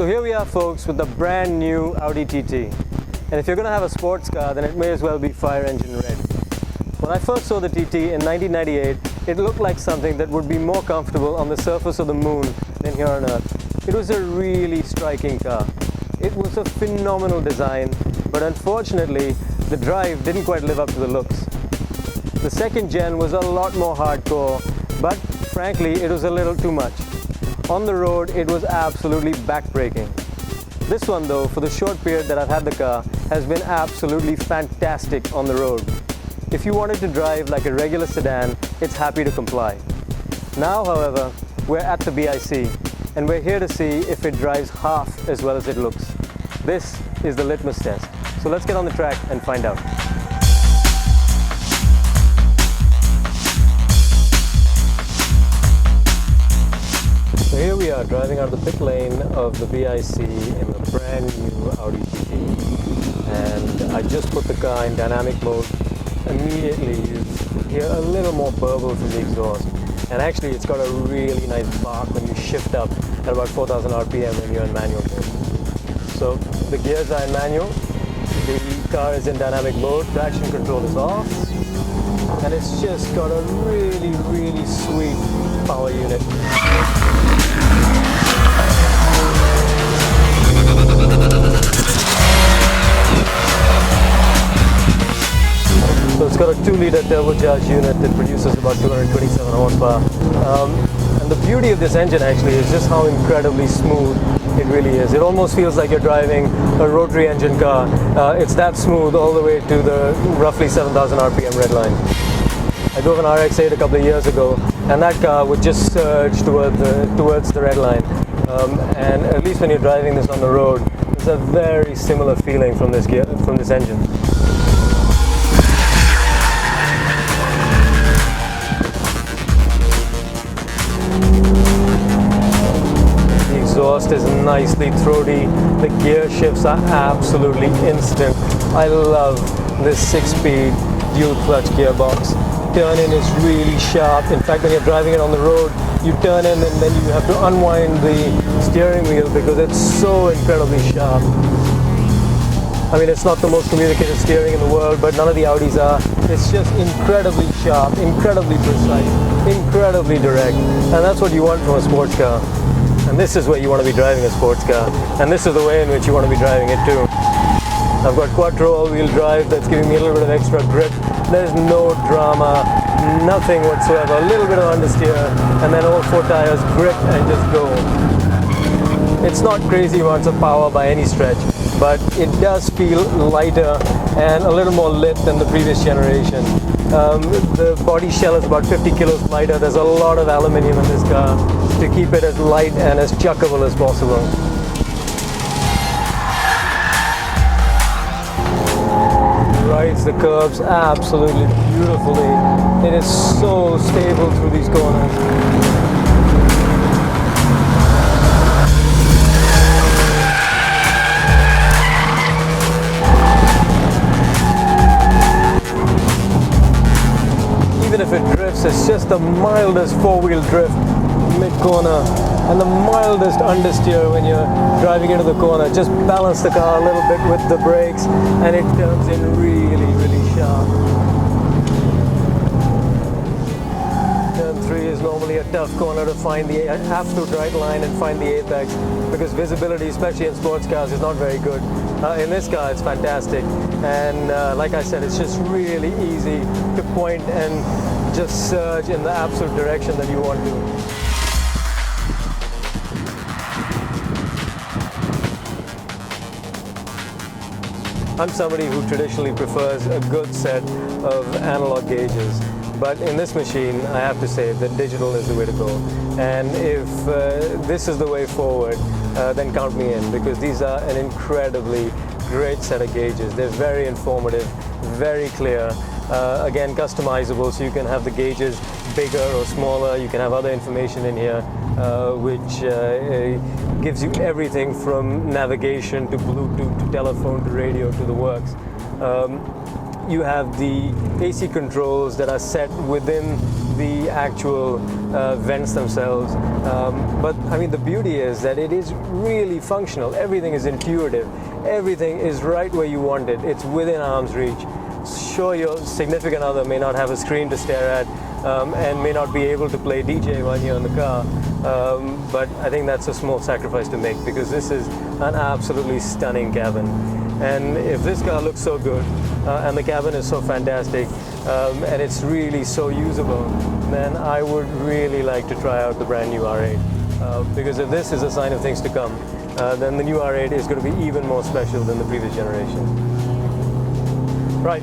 So here we are, folks, with the brand new Audi TT. And if you're going to have a sports car, then it may as well be fire engine red. When I first saw the TT in 1998, it looked like something that would be more comfortable on the surface of the moon than here on Earth. It was a really striking car. It was a phenomenal design, but unfortunately, the drive didn't quite live up to the looks. The second gen was a lot more hardcore, but frankly, it was a little too much. On the road, it was absolutely backbreaking. This one though, for the short period that I've had the car, has been absolutely fantastic on the road. If you wanted to drive like a regular sedan, it's happy to comply. Now, however, we're at the BIC, and we're here to see if it drives half as well as it looks. This is the litmus test. So let's get on the track and find out. So here we are, driving out of the pit lane of the BIC in the brand new Audi TT. And I just put the car in dynamic mode. Immediately you hear a little more burble from the exhaust. And actually it's got a really nice bark when you shift up at about 4,000 RPM when you're in manual mode. So the gears are in manual, the car is in dynamic mode, traction control is off, and it's just got a really, really sweet power unit. So it's got a 2-liter turbocharged unit that produces about 227 horsepower. And the beauty of this engine actually is just how incredibly smooth it really is. It almost feels like you're driving a rotary engine car. It's that smooth all the way to the roughly 7,000 RPM red line. I drove an RX-8 a couple of years ago, and that car would just surge towards the red line. And at least when you're driving this on the road, there's a very similar feeling from this engine. The exhaust is nicely throaty. The gear shifts are absolutely instant. I love this 6-speed dual clutch gearbox. Turn in is really sharp. In fact, when you're driving it on the road, you turn in and then you have to unwind the steering wheel because it's so incredibly sharp. I mean, it's not the most communicative steering in the world, but none of the Audis are. It's just incredibly sharp, incredibly precise, incredibly direct. And that's what you want from a sports car. And this is where you want to be driving a sports car. And this is the way in which you want to be driving it too. I've got quattro all-wheel drive that's giving me a little bit of extra grip. There's no drama, nothing whatsoever. A little bit of understeer, and then all 4 tires grip and just go. It's not crazy amounts of power by any stretch, but it does feel lighter and a little more lit than the previous generation. The body shell is about 50 kilos lighter. There's a lot of aluminium in this car to keep it as light and as chuckable as possible. Rides the curves absolutely beautifully. It is so stable through these corners. Even if it drifts, it's just the mildest 4-wheel drift mid-corner and the mildest understeer when you're driving into the corner. Just balance the car a little bit with the brakes and it turns in really, really sharp. Turn 3 is normally a tough corner to find the absolute right line and find the apex because visibility, especially in sports cars, is not very good. In this car, it's fantastic. And like I said, it's just really easy to point and just surge in the absolute direction that you want to. I'm somebody who traditionally prefers a good set of analog gauges, but in this machine I have to say that digital is the way to go. And if this is the way forward, then count me in, because these are an incredibly great set of gauges. They're very informative, very clear, again customizable, so you can have the gauges bigger or smaller. You can have other information in here which gives you everything from navigation to Bluetooth to telephone to radio to the works. you have the AC controls that are set within the actual vents themselves. But I mean, the beauty is that it is really functional. Everything is intuitive. Everything is right where you want it. It's within arm's reach. Sure, your significant other may not have a screen to stare at and may not be able to play DJ while you're in the car. But I think that's a small sacrifice to make, because this is an absolutely stunning cabin. And if this car looks so good and the cabin is so fantastic and it's really so usable, then I would really like to try out the brand new R8. Because if this is a sign of things to come, then the new R8 is going to be even more special than the previous generation. Right,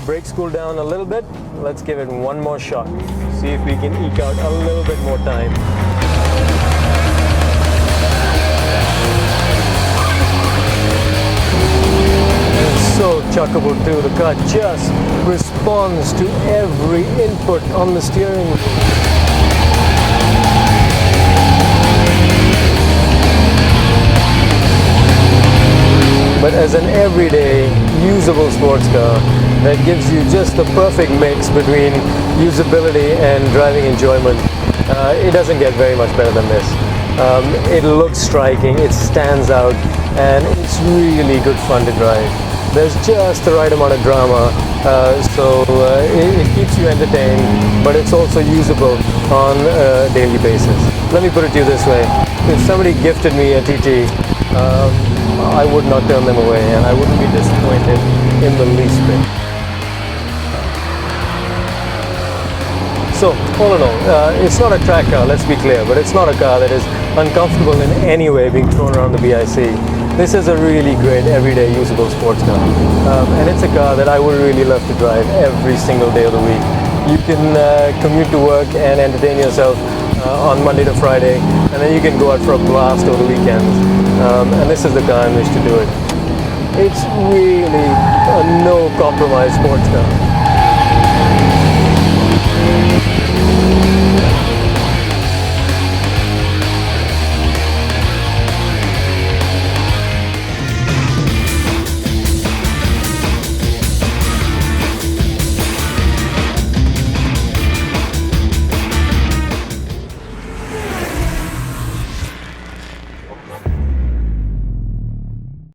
brakes cool down a little bit. Let's give it one more shot. See if we can eke out a little bit more time. So chuckable too. The car just responds to every input on the steering wheel. But as an everyday usable sports car that gives you just the perfect mix between usability and driving enjoyment, it doesn't get very much better than this. It looks striking, it stands out, and it's really good fun to drive. There's just the right amount of drama, so it keeps you entertained, but it's also usable on a daily basis. Let me put it to you this way. If somebody gifted me a TT, I would not turn them away, and I wouldn't be disappointed in the least bit. So, all in all, it's not a track car, let's be clear, but it's not a car that is uncomfortable in any way being thrown around the BIC. This is a really great everyday usable sports car, and it's a car that I would really love to drive every single day of the week. You can commute to work and entertain yourself on Monday to Friday, and then you can go out for a blast over the weekends, and this is the car in which to do it. It's really a no compromise sports car.